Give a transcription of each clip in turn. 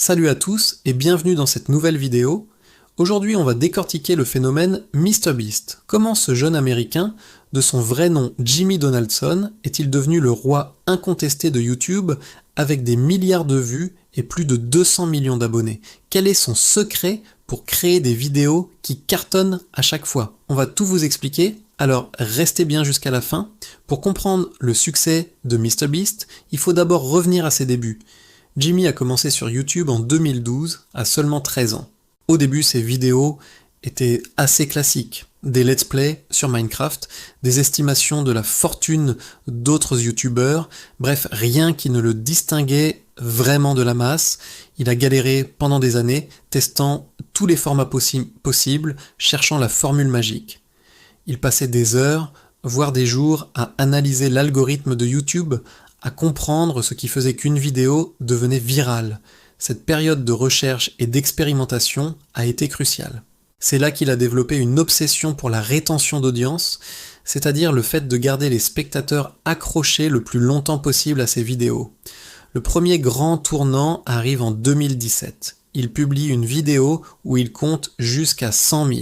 Salut à tous et bienvenue dans cette nouvelle vidéo. Aujourd'hui on va décortiquer le phénomène MrBeast. Comment ce jeune américain, de son vrai nom Jimmy Donaldson, est-il devenu le roi incontesté de YouTube avec des milliards de vues et plus de 200 millions d'abonnés? Quel est son secret pour créer des vidéos qui cartonnent à chaque fois? On va tout vous expliquer, alors restez bien jusqu'à la fin. Pour comprendre le succès de MrBeast, il faut d'abord revenir à ses débuts. Jimmy a commencé sur YouTube en 2012, à seulement 13 ans. Au début, ses vidéos étaient assez classiques. Des let's play sur Minecraft, des estimations de la fortune d'autres youtubeurs, bref, rien qui ne le distinguait vraiment de la masse. Il a galéré pendant des années, testant tous les formats possibles, cherchant la formule magique. Il passait des heures, voire des jours, à analyser l'algorithme de YouTube, à comprendre ce qui faisait qu'une vidéo devenait virale. Cette période de recherche et d'expérimentation a été cruciale. C'est là qu'il a développé une obsession pour la rétention d'audience, c'est-à-dire le fait de garder les spectateurs accrochés le plus longtemps possible à ses vidéos. Le premier grand tournant arrive en 2017. Il publie une vidéo où il compte jusqu'à 100 000.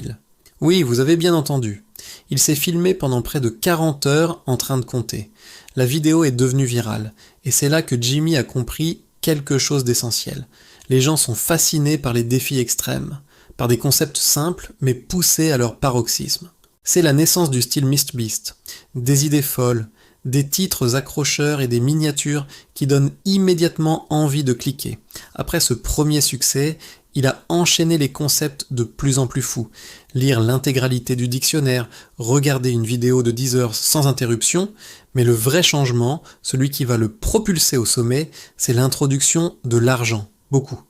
Oui, vous avez bien entendu. Il s'est filmé pendant près de 40 heures en train de compter. La vidéo est devenue virale, et c'est là que Jimmy a compris quelque chose d'essentiel. Les gens sont fascinés par les défis extrêmes, par des concepts simples mais poussés à leur paroxysme. C'est la naissance du style MrBeast, des idées folles, des titres accrocheurs et des miniatures qui donnent immédiatement envie de cliquer. Après ce premier succès, il a enchaîné les concepts de plus en plus fous. Lire l'intégralité du dictionnaire, regarder une vidéo de 10 heures sans interruption, mais le vrai changement, celui qui va le propulser au sommet, c'est l'introduction de l'argent.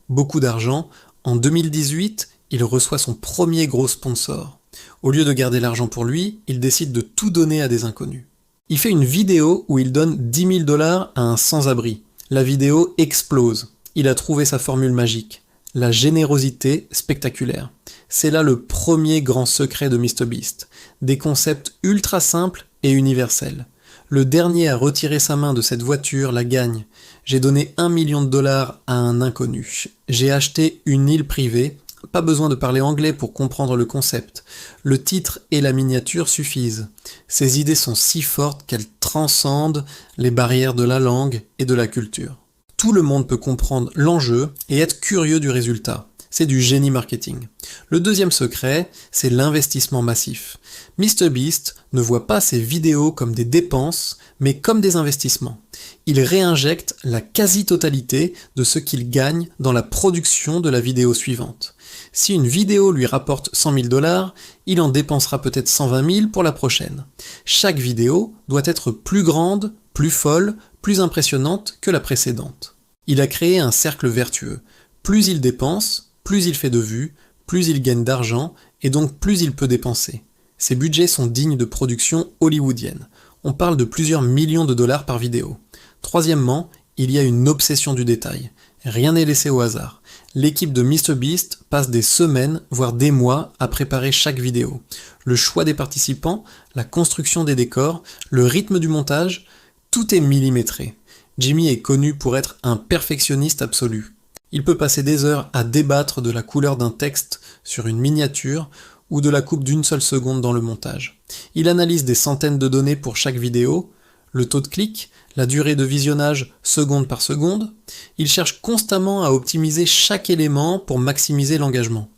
Beaucoup d'argent. En 2018, il reçoit son premier gros sponsor. Au lieu de garder l'argent pour lui, il décide de tout donner à des inconnus. Il fait une vidéo où il donne 10 000 $ à un sans-abri. La vidéo explose. Il a trouvé sa formule magique. La générosité spectaculaire. C'est là le premier grand secret de MrBeast. Des concepts ultra simples et universels. Le dernier à retirer sa main de cette voiture la gagne. J'ai donné 1 million de $ à un inconnu. J'ai acheté une île privée. Pas besoin de parler anglais pour comprendre le concept. Le titre et la miniature suffisent. Ces idées sont si fortes qu'elles transcendent les barrières de la langue et de la culture. Tout le monde peut comprendre l'enjeu et être curieux du résultat. C'est du génie marketing. Le deuxième secret, c'est l'investissement massif. MrBeast ne voit pas ses vidéos comme des dépenses, mais comme des investissements. Il réinjecte la quasi-totalité de ce qu'il gagne dans la production de la vidéo suivante. Si une vidéo lui rapporte 100 000 $, il en dépensera peut-être 120 000 pour la prochaine. Chaque vidéo doit être plus grande, plus folle, plus impressionnante que la précédente. Il a créé un cercle vertueux. Plus il dépense, plus il fait de vues, plus il gagne d'argent, et donc plus il peut dépenser. Ses budgets sont dignes de productions hollywoodiennes. On parle de plusieurs millions de dollars par vidéo. Troisièmement, il y a une obsession du détail. Rien n'est laissé au hasard. L'équipe de MrBeast passe des semaines, voire des mois, à préparer chaque vidéo. Le choix des participants, la construction des décors, le rythme du montage, tout est millimétré. Jimmy est connu pour être un perfectionniste absolu. Il peut passer des heures à débattre de la couleur d'un texte sur une miniature ou de la coupe d'une seule seconde dans le montage. Il analyse des centaines de données pour chaque vidéo, le taux de clic, la durée de visionnage seconde par seconde. Il cherche constamment à optimiser chaque élément pour maximiser l'engagement.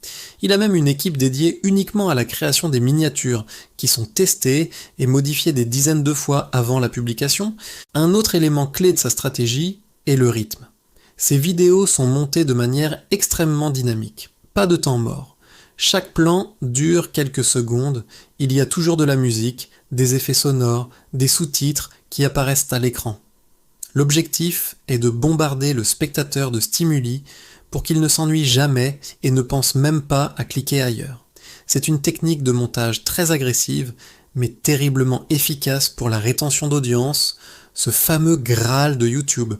Il a même une équipe dédiée uniquement à la création des miniatures, qui sont testées et modifiées des dizaines de fois avant la publication. Un autre élément clé de sa stratégie est le rythme. Ses vidéos sont montées de manière extrêmement dynamique. Pas de temps mort. Chaque plan dure quelques secondes, il y a toujours de la musique, des effets sonores, des sous-titres qui apparaissent à l'écran. L'objectif est de bombarder le spectateur de stimuli pour qu'il ne s'ennuie jamais et ne pense même pas à cliquer ailleurs. C'est une technique de montage très agressive, mais terriblement efficace pour la rétention d'audience, ce fameux Graal de YouTube.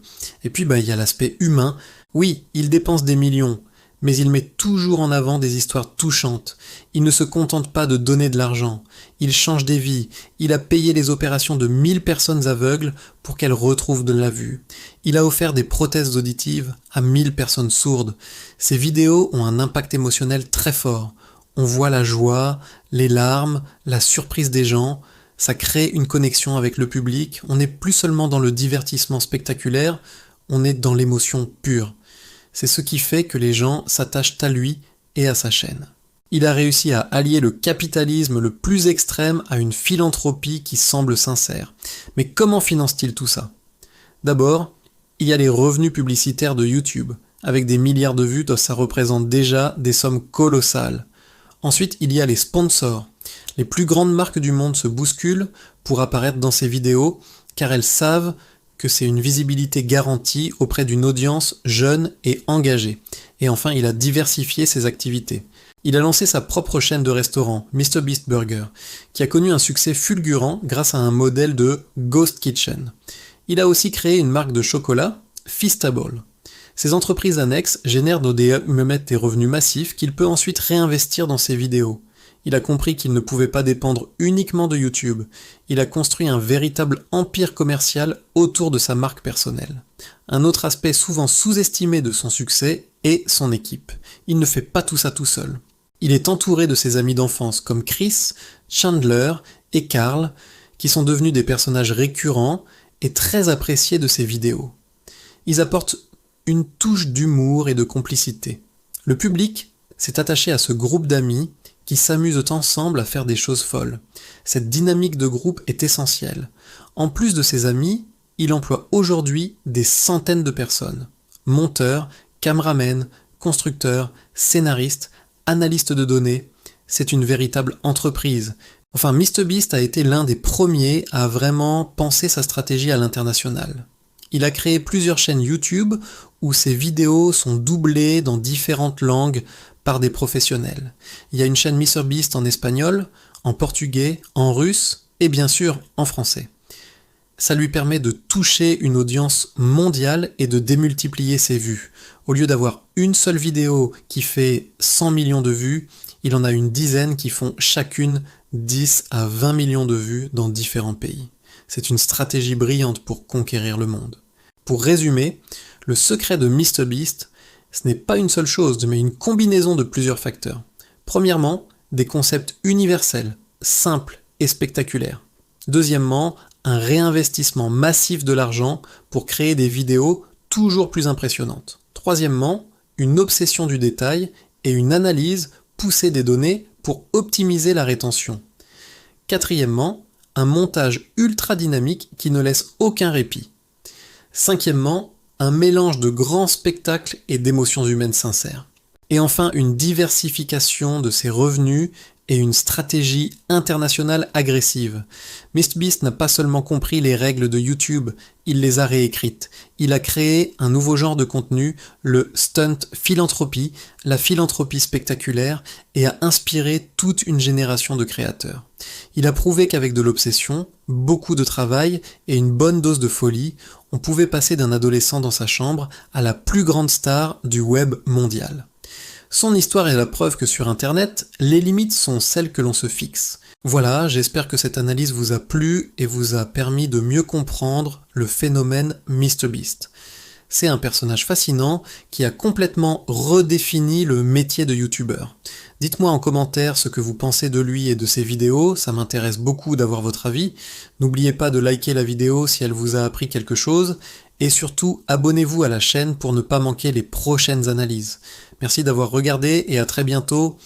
Et puis il y a l'aspect humain. Oui, il dépense des millions, Mais il met toujours en avant des histoires touchantes. Il ne se contente pas de donner de l'argent. Il change des vies. Il a payé les opérations de 1000 personnes aveugles pour qu'elles retrouvent de la vue. Il a offert des prothèses auditives à 1000 personnes sourdes. Ses vidéos ont un impact émotionnel très fort. On voit la joie, les larmes, la surprise des gens. Ça crée une connexion avec le public. On n'est plus seulement dans le divertissement spectaculaire, on est dans l'émotion pure. C'est ce qui fait que les gens s'attachent à lui et à sa chaîne. Il a réussi à allier le capitalisme le plus extrême à une philanthropie qui semble sincère. Mais comment finance-t-il tout ça? D'abord, il y a les revenus publicitaires de YouTube. Avec des milliards de vues, ça représente déjà des sommes colossales. Ensuite, il y a les sponsors. Les plus grandes marques du monde se bousculent pour apparaître dans ses vidéos, car elles savent que c'est une visibilité garantie auprès d'une audience jeune et engagée. Et enfin, il a diversifié ses activités. Il a lancé sa propre chaîne de restaurants, MrBeast Burger, qui a connu un succès fulgurant grâce à un modèle de Ghost Kitchen. Il a aussi créé une marque de chocolat, Feastable. Ces entreprises annexes génèrent des revenus massifs qu'il peut ensuite réinvestir dans ses vidéos. Il a compris qu'il ne pouvait pas dépendre uniquement de YouTube. Il a construit un véritable empire commercial autour de sa marque personnelle. Un autre aspect souvent sous-estimé de son succès est son équipe. Il ne fait pas tout ça tout seul. Il est entouré de ses amis d'enfance comme Chris, Chandler et Carl, qui sont devenus des personnages récurrents et très appréciés de ses vidéos. Ils apportent une touche d'humour et de complicité. Le public s'est attaché à ce groupe d'amis qui s'amusent ensemble à faire des choses folles. Cette dynamique de groupe est essentielle. En plus de ses amis, il emploie aujourd'hui des centaines de personnes. Monteurs, caméramens, constructeurs, scénaristes, analystes de données. C'est une véritable entreprise. Enfin, MrBeast a été l'un des premiers à vraiment penser sa stratégie à l'international. Il a créé plusieurs chaînes YouTube où ses vidéos sont doublées dans différentes langues par des professionnels. Il y a une chaîne MrBeast en espagnol, en portugais, en russe et bien sûr en français. Ça lui permet de toucher une audience mondiale et de démultiplier ses vues. Au lieu d'avoir une seule vidéo qui fait 100 millions de vues, il en a une dizaine qui font chacune 10 à 20 millions de vues dans différents pays. C'est une stratégie brillante pour conquérir le monde. Pour résumer, le secret de MrBeast, ce n'est pas une seule chose, mais une combinaison de plusieurs facteurs. Premièrement, des concepts universels, simples et spectaculaires. Deuxièmement, un réinvestissement massif de l'argent pour créer des vidéos toujours plus impressionnantes. Troisièmement, une obsession du détail et une analyse poussée des données pour optimiser la rétention. Quatrièmement, un montage ultra dynamique qui ne laisse aucun répit. Cinquièmement, un mélange de grands spectacles et d'émotions humaines sincères. Et enfin, une diversification de ses revenus et une stratégie internationale agressive. MrBeast n'a pas seulement compris les règles de YouTube, il les a réécrites. Il a créé un nouveau genre de contenu, le stunt philanthropie, la philanthropie spectaculaire, et a inspiré toute une génération de créateurs. Il a prouvé qu'avec de l'obsession, beaucoup de travail et une bonne dose de folie, on pouvait passer d'un adolescent dans sa chambre à la plus grande star du web mondial. Son histoire est la preuve que sur Internet, les limites sont celles que l'on se fixe. Voilà, j'espère que cette analyse vous a plu et vous a permis de mieux comprendre le phénomène MrBeast. C'est un personnage fascinant qui a complètement redéfini le métier de youtubeur. Dites-moi en commentaire ce que vous pensez de lui et de ses vidéos, ça m'intéresse beaucoup d'avoir votre avis. N'oubliez pas de liker la vidéo si elle vous a appris quelque chose, et surtout abonnez-vous à la chaîne pour ne pas manquer les prochaines analyses. Merci d'avoir regardé et à très bientôt.